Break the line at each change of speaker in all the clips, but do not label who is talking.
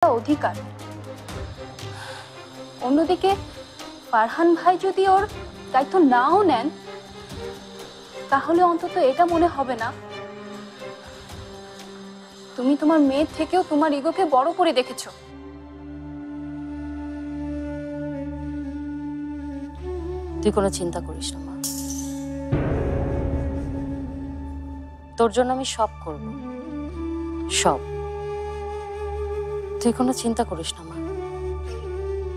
অধিকার। অন্যদিকে ফারহান ভাই যদি ওর দায়িত্ব নাও নেন, তাহলে অন্তত এটা মনে হবে না তুমি তোমার মেয়ের থেকেও তোমার ইগোকে বড় করে দেখেছো।
তুই কোনো চিন্তা করিস না মা, তোর জন্য আমি সব করব, সব। তুই কোনো চিন্তা করিস না মা,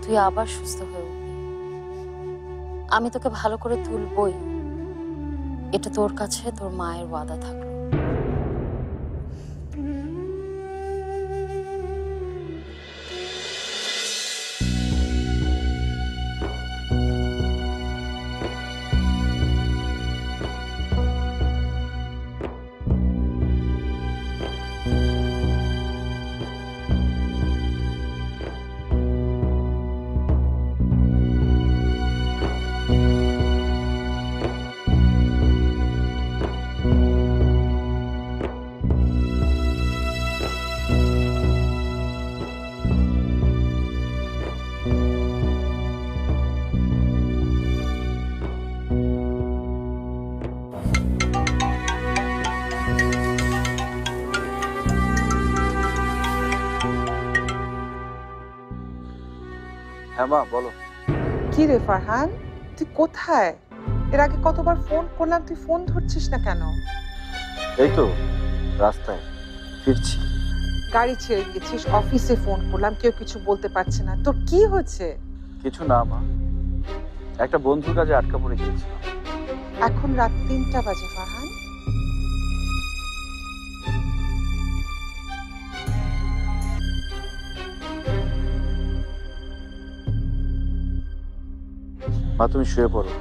তুই আবার সুস্থ হয়ে উঠবি। আমি তোকে ভালো করে তুলবই, এটা তোর কাছে তোর মায়ের ওয়াদা থাকলো।
হ্যাঁ মা বলো।
কি রে ফারহান, তুই কোথায়? এর আগে কতবার ফোন করলাম, তুই ফোন ধরছিস না কেন?
এই তো রাস্তায় ফিরছি।
গাড়ি ছেড়ে গেছিস, অফিসে ফোন করলাম, কেউ কিছু বলতে পারছে না। তোর কি হয়েছে?
কিছু না মা, একটা বন্ধুর কাছে আটকা পড়ে গিয়েছিলাম।
এখন রাত ৩টা বাজে ফারহান।
মা তুমি শুয়ে পড়ো।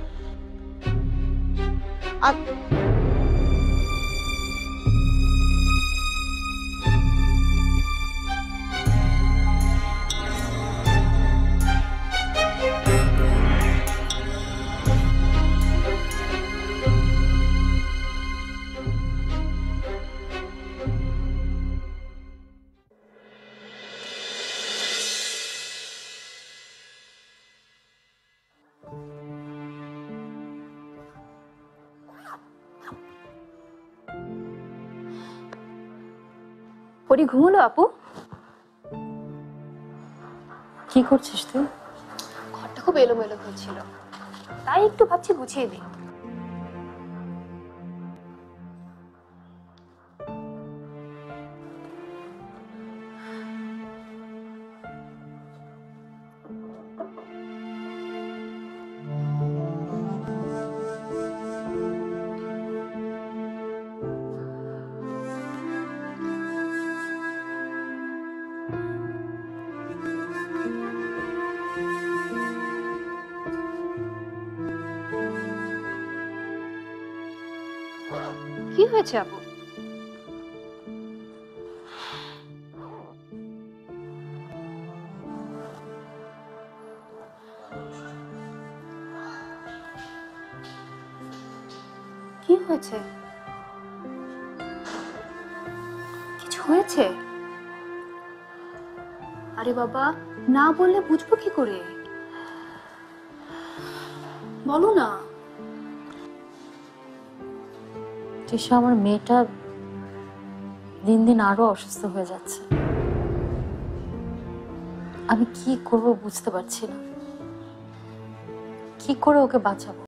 পরি ঘুমলো আপু?
কি করছিস তুই?
ঘরটা খুব এলোমেলো হয়েছিল, তাই একটু ভাবছি গুছিয়ে দিই। কি হয়েছে আপু? কি হয়েছে? কিছু হয়েছে? আরে বাবা, না বললে বুঝবো কি করে? বলো না।
তৃষা, আমার মেয়েটা দিন দিন আরো অসুস্থ হয়ে যাচ্ছে। আমি কি করব বুঝতে পারছি না, কি করে ওকে বাঁচাবো।